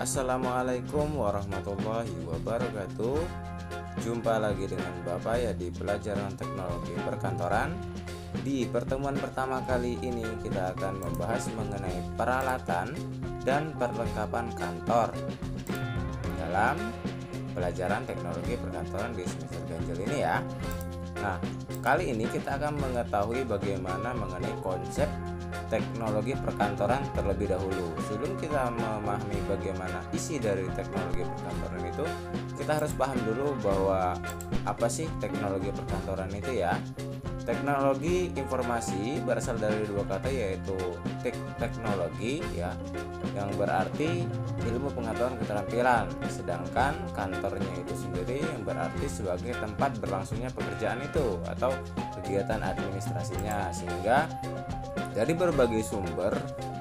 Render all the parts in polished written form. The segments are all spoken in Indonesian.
Assalamualaikum warahmatullahi wabarakatuh. Jumpa lagi dengan Bapak ya di pelajaran teknologi perkantoran. Di pertemuan pertama kali ini kita akan membahas mengenai peralatan dan perlengkapan kantor dalam pelajaran teknologi perkantoran di semester ganjil ini ya. Nah, kali ini kita akan mengetahui bagaimana mengenai konsep teknologi perkantoran terlebih dahulu. Sebelum kita memahami bagaimana isi dari teknologi perkantoran itu, kita harus paham dulu bahwa apa sih teknologi perkantoran itu ya. Teknologi informasi berasal dari dua kata, yaitu teknologi ya, yang berarti ilmu pengetahuan keterampilan, sedangkan kantornya itu sendiri yang berarti sebagai tempat berlangsungnya pekerjaan itu atau kegiatan administrasinya. Sehingga dari berbagai sumber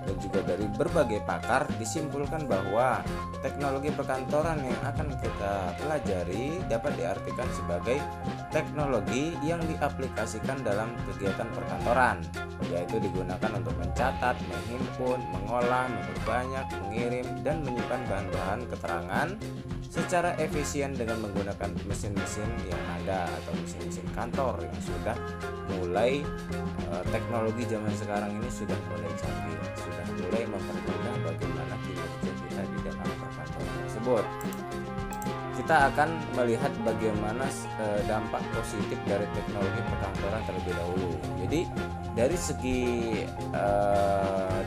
dan juga dari berbagai pakar disimpulkan bahwa teknologi perkantoran yang akan kita pelajari dapat diartikan sebagai teknologi yang diaplikasikan dalam kegiatan perkantoran, yaitu digunakan untuk mencatat, menghimpun, mengolah, memperbanyak, mengirim, dan menyimpan bahan-bahan keterangan secara efisien dengan menggunakan mesin-mesin yang ada atau mesin-mesin kantor yang sudah mulai teknologi zaman sekarang ini sudah mulai canggih, sudah mulai mempermudah bagaimana kinerja kita di dalam perkantoran tersebut. Kita akan melihat bagaimana dampak positif dari teknologi perkantoran terlebih dahulu. Jadi dari segi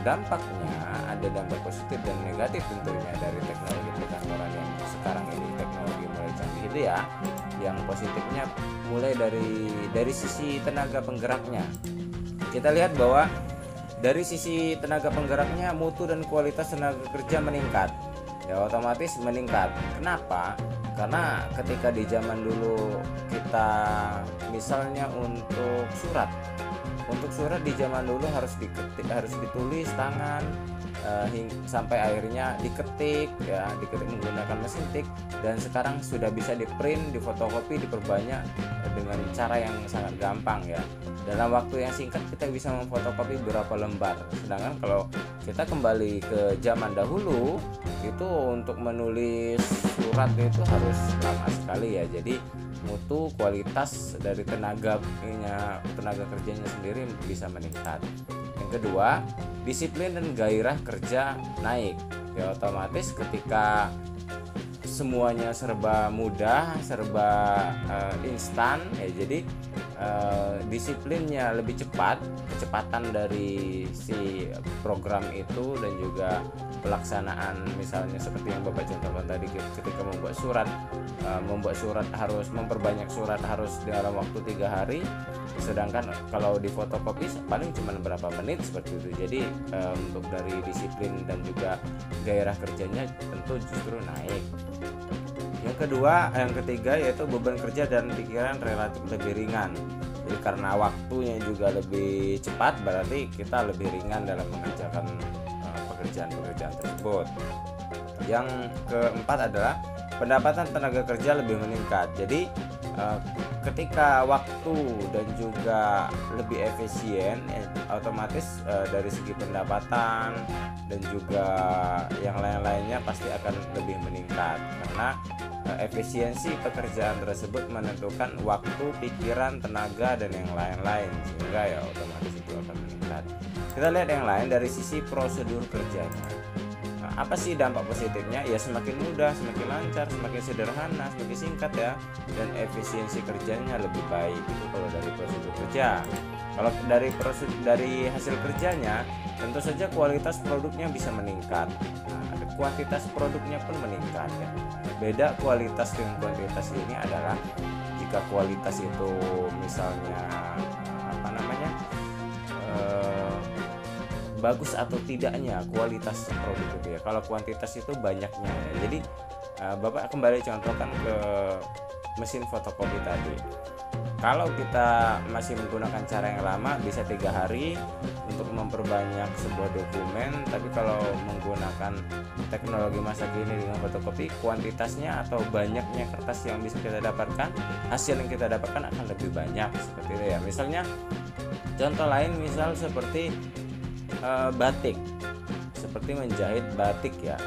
dampaknya ada dampak positif dan negatif tentunya dari teknologi perkantoran yang sekarang ini teknologi mulai canggih itu ya. Yang positifnya mulai dari sisi tenaga penggeraknya. Kita lihat bahwa dari sisi tenaga penggeraknya mutu dan kualitas tenaga kerja meningkat. Ya otomatis meningkat. Kenapa? Karena ketika di zaman dulu kita misalnya untuk surat di zaman dulu harus ditulis tangan sampai akhirnya diketik menggunakan mesin tik, dan sekarang sudah bisa diprint, difotokopi, diperbanyak dengan cara yang sangat gampang ya. Dalam waktu yang singkat kita bisa memfotokopi berapa lembar. Sedangkan kalau kita kembali ke zaman dahulu itu untuk menulis surat itu harus lama sekali ya. Jadi mutu kualitas dari tenaga kerjanya sendiri bisa meningkat. Yang kedua, disiplin dan gairah kerja naik. Ya otomatis ketika semuanya serba mudah, serba instan ya, jadi disiplinnya lebih cepat, kecepatan dari si program itu dan juga pelaksanaan, misalnya seperti yang Bapak contohkan tadi, ketika membuat surat harus memperbanyak surat harus dalam waktu 3 hari, sedangkan kalau di fotokopi paling cuma berapa menit seperti itu. Jadi untuk dari disiplin dan juga gairah kerjanya tentu justru naik. Yang ketiga yaitu beban kerja dan pikiran relatif lebih ringan. Jadi karena waktunya juga lebih cepat, berarti kita lebih ringan dalam mengerjakan pekerjaan tersebut. Yang keempat adalah pendapatan tenaga kerja lebih meningkat. Jadi ketika waktu dan juga lebih efisien, otomatis dari segi pendapatan dan juga yang lain-lainnya pasti akan lebih meningkat, karena efisiensi pekerjaan tersebut menentukan waktu, pikiran, tenaga, dan yang lain-lain, sehingga ya otomatis itu akan meningkat. Kita lihat yang lain dari sisi prosedur kerjanya. Nah, apa sih dampak positifnya? Ya semakin mudah, semakin lancar, semakin sederhana, semakin singkat ya, dan efisiensi kerjanya lebih baik itu kalau dari prosedur kerja. Kalau dari hasil kerjanya, tentu saja kualitas produknya bisa meningkat. Nah, kuantitas produknya pun meningkat ya. Beda kualitas dengan kuantitas ini adalah jika kualitas itu misalnya bagus atau tidaknya kualitas produk itu ya. Kalau kuantitas itu banyaknya ya. Jadi Bapak kembali contohkan ke mesin fotokopi tadi. Kalau kita masih menggunakan cara yang lama bisa 3 hari untuk memperbanyak sebuah dokumen, tapi kalau menggunakan teknologi masa kini dengan fotokopi, kuantitasnya atau banyaknya kertas yang bisa kita dapatkan, hasil yang kita dapatkan akan lebih banyak seperti itu ya. Misalnya contoh lain misal seperti batik. seperti menjahit batik ya,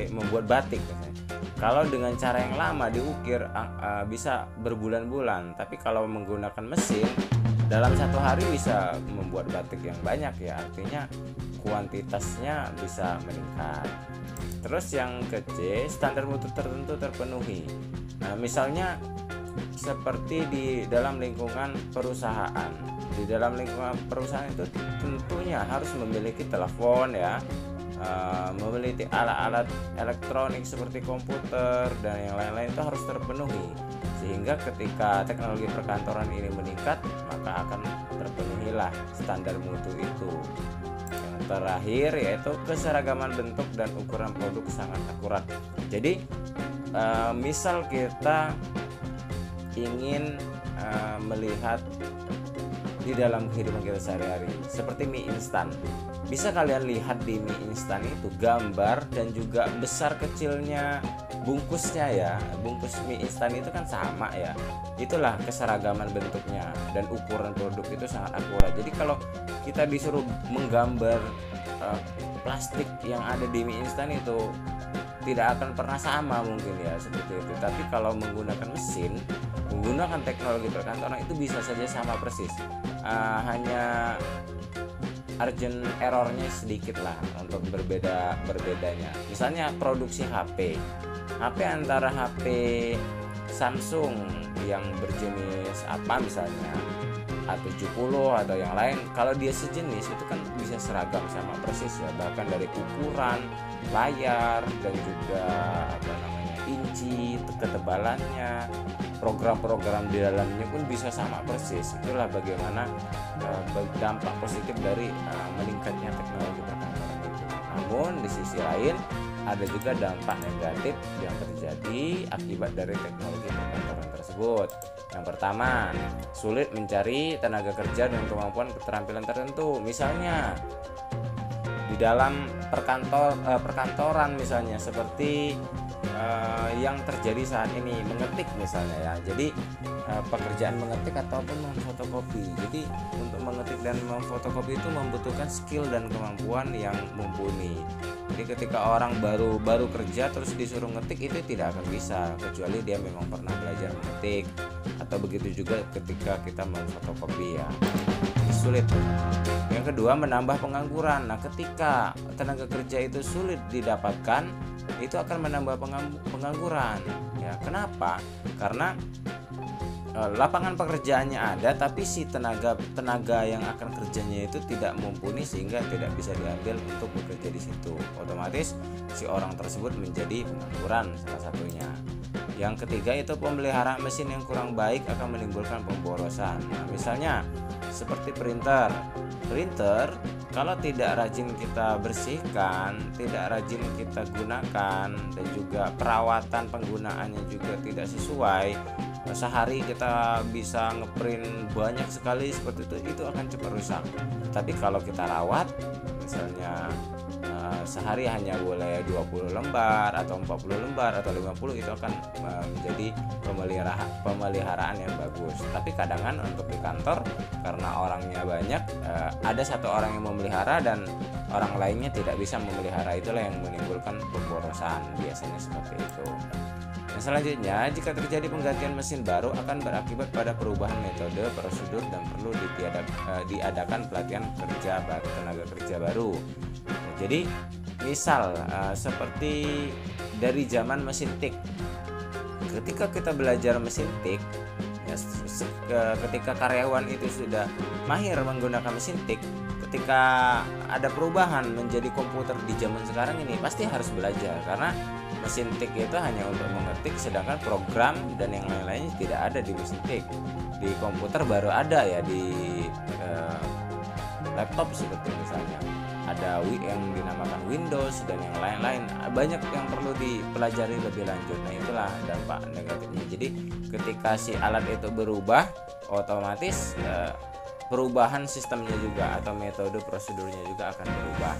membuat batik misalnya. Kalau dengan cara yang lama diukir bisa berbulan-bulan, tapi kalau menggunakan mesin dalam satu hari bisa membuat batik yang banyak ya, artinya kuantitasnya bisa meningkat. Terus yang ke C, standar mutu tertentu terpenuhi. Nah, misalnya seperti di dalam lingkungan perusahaan. Di dalam lingkungan perusahaan itu tentunya harus memiliki telepon ya, memiliki alat-alat elektronik seperti komputer dan yang lain-lain itu harus terpenuhi. Sehingga ketika teknologi perkantoran ini meningkat, maka akan terpenuhilah standar mutu itu. Yang terakhir yaitu keseragaman bentuk dan ukuran produk sangat akurat. Jadi misal kita ingin melihat di dalam kehidupan kita sehari-hari seperti mie instan, bisa kalian lihat di mie instan itu gambar dan juga besar kecilnya bungkusnya ya. Bungkus mie instan itu kan sama ya, itulah keseragaman bentuknya dan ukuran produk itu sangat akurat. Jadi kalau kita disuruh menggambar plastik yang ada di mie instan itu tidak akan pernah sama mungkin ya, seperti itu. Tapi kalau menggunakan mesin, menggunakan teknologi perkantoran itu bisa saja sama persis, hanya margin errornya sedikit lah untuk berbedanya. Misalnya produksi HP antara HP Samsung yang berjenis apa misalnya A70 atau yang lain, kalau dia sejenis itu kan bisa seragam sama persis ya, bahkan dari ukuran layar dan juga inci, ketebalannya, program-program di dalamnya pun bisa sama persis. Itulah bagaimana dampak positif dari meningkatnya teknologi perkantoran itu. Namun di sisi lain ada juga dampak negatif yang terjadi akibat dari teknologi perkantoran tersebut. Yang pertama, sulit mencari tenaga kerja dengan kemampuan keterampilan tertentu. Misalnya di dalam perkantoran misalnya seperti yang terjadi saat ini, mengetik misalnya ya. Jadi pekerjaan mengetik ataupun memfotokopi. Jadi untuk mengetik dan memfotokopi itu membutuhkan skill dan kemampuan yang mumpuni. Jadi ketika orang baru kerja terus disuruh ngetik itu tidak akan bisa, kecuali dia memang pernah belajar mengetik. Atau begitu juga ketika kita memfotokopi ya, sulit. Yang kedua, menambah pengangguran. Nah, ketika tenaga kerja itu sulit didapatkan, itu akan menambah pengangguran ya. Kenapa? Karena lapangan pekerjaannya ada, tapi si tenaga yang akan kerjanya itu tidak mumpuni sehingga tidak bisa diambil untuk bekerja di situ. Otomatis si orang tersebut menjadi pengangguran salah satunya. Yang ketiga itu pemeliharaan mesin yang kurang baik akan menimbulkan pemborosan. Nah, misalnya seperti printer kalau tidak rajin kita bersihkan, tidak rajin kita gunakan, dan juga perawatan penggunaannya juga tidak sesuai, sehari kita bisa ngeprint banyak sekali seperti itu akan cepat rusak. Tapi kalau kita rawat, misalnya sehari hanya boleh 20 lembar atau 40 lembar atau 50, itu akan menjadi pemeliharaan yang bagus. Tapi kadang untuk di kantor karena orangnya banyak, ada satu orang yang memelihara dan orang lainnya tidak bisa memelihara, itulah yang menimbulkan pemborosan, biasanya seperti itu. Yang selanjutnya, jika terjadi penggantian mesin baru akan berakibat pada perubahan metode, prosedur, dan perlu diadakan pelatihan tenaga kerja baru. Jadi misal seperti dari zaman mesin tik, ketika kita belajar mesin tik ya, ketika karyawan itu sudah mahir menggunakan mesin tik, ketika ada perubahan menjadi komputer di zaman sekarang ini pasti harus belajar, karena mesin tik itu hanya untuk mengetik, sedangkan program dan yang lain-lainnya tidak ada di mesin tik. Di komputer baru ada ya, di laptop seperti misalnya ada yang dinamakan Windows dan yang lain-lain, banyak yang perlu dipelajari lebih lanjut. Nah, itulah dampak negatifnya. Jadi ketika si alat itu berubah, otomatis perubahan sistemnya juga atau metode prosedurnya juga akan berubah.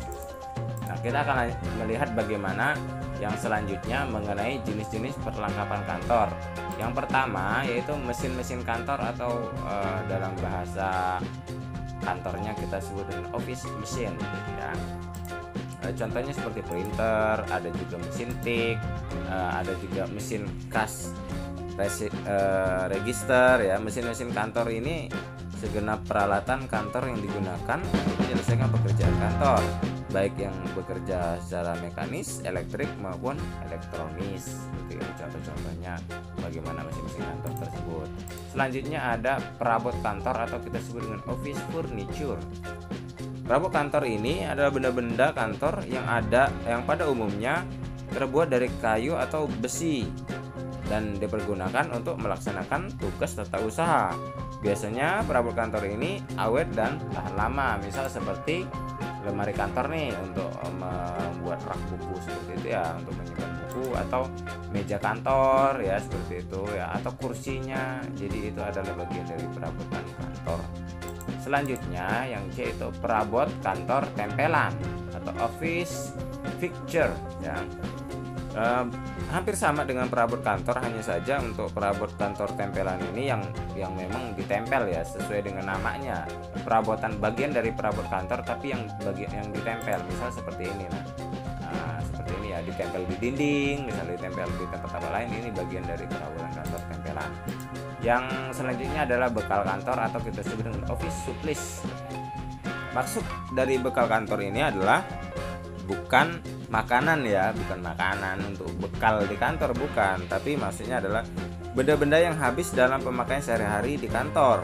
Nah, kita akan melihat bagaimana yang selanjutnya mengenai jenis-jenis perlengkapan kantor. Yang pertama yaitu mesin-mesin kantor atau dalam bahasa kantornya kita sebut dengan office machine ya. Contohnya seperti printer, ada juga mesin tik, ada juga mesin kas register ya. Mesin-mesin kantor ini segenap peralatan kantor yang digunakan untuk menyelesaikan pekerjaan kantor, baik yang bekerja secara mekanis, elektrik maupun elektronis. Seperti ini contoh-contohnya bagaimana mesin-mesin kantor tersebut. Selanjutnya ada perabot kantor atau kita sebut dengan office furniture. Perabot kantor ini adalah benda-benda kantor yang pada umumnya terbuat dari kayu atau besi dan dipergunakan untuk melaksanakan tugas tata usaha. Biasanya perabot kantor ini awet dan tahan lama, misal seperti lemari kantor nih untuk membuat rak buku seperti itu ya, untuk menyimpan buku, atau meja kantor ya seperti itu ya, atau kursinya. Jadi itu adalah bagian dari perabotan kantor. Selanjutnya yang C itu perabot kantor tempelan atau office fixture ya. Hampir sama dengan perabot kantor, hanya saja untuk perabot kantor tempelan ini yang memang ditempel ya, sesuai dengan namanya, perabotan bagian dari perabot kantor tapi yang bagian yang ditempel, misal seperti ini. Nah, seperti ini ya, ditempel di dinding, misalnya ditempel di tempat apa lain, ini bagian dari perabotan kantor tempelan. Yang selanjutnya adalah bekal kantor atau kita sebut dengan office supplies. Maksud dari bekal kantor ini adalah bukan makanan ya, bukan makanan untuk bekal di kantor, bukan, tapi maksudnya adalah benda-benda yang habis dalam pemakaian sehari-hari di kantor.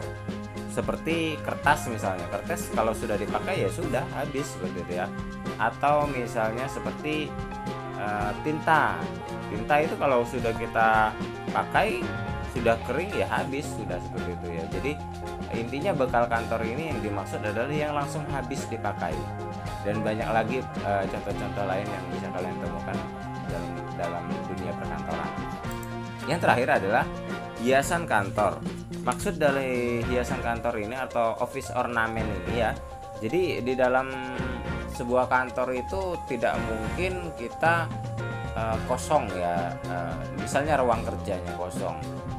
Seperti kertas misalnya, kertas kalau sudah dipakai ya sudah habis seperti itu ya. Atau misalnya seperti tinta itu kalau sudah kita pakai sudah kering ya habis, sudah seperti itu ya. Jadi intinya bekal kantor ini yang dimaksud adalah yang langsung habis dipakai. Dan banyak lagi contoh-contoh lain yang bisa kalian temukan dalam dunia perkantoran. Yang terakhir adalah hiasan kantor. Maksud dari hiasan kantor ini atau office ornament ini ya, jadi di dalam sebuah kantor itu tidak mungkin kita kosong ya, misalnya ruang kerjanya kosong.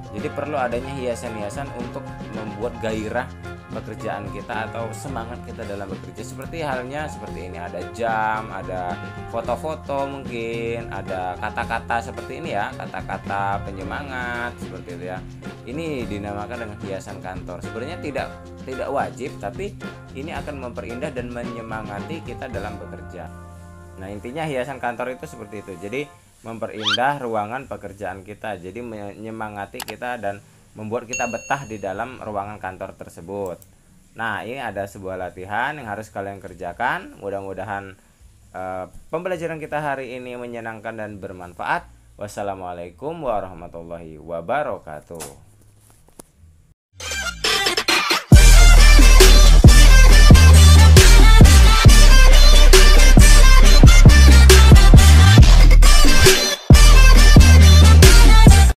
Jadi perlu adanya hiasan-hiasan untuk membuat gairah pekerjaan kita atau semangat kita dalam bekerja. Seperti halnya seperti ini, ada jam, ada foto-foto, mungkin ada kata-kata seperti ini ya, kata-kata penyemangat seperti itu ya. Ini dinamakan dengan hiasan kantor. Sebenarnya tidak wajib, tapi ini akan memperindah dan menyemangati kita dalam bekerja. Nah, intinya hiasan kantor itu seperti itu. Jadi memperindah ruangan pekerjaan kita, jadi menyemangati kita dan membuat kita betah di dalam ruangan kantor tersebut. Nah, ini ada sebuah latihan yang harus kalian kerjakan. Mudah-mudahan pembelajaran kita hari ini menyenangkan dan bermanfaat. Wassalamualaikum warahmatullahi wabarakatuh.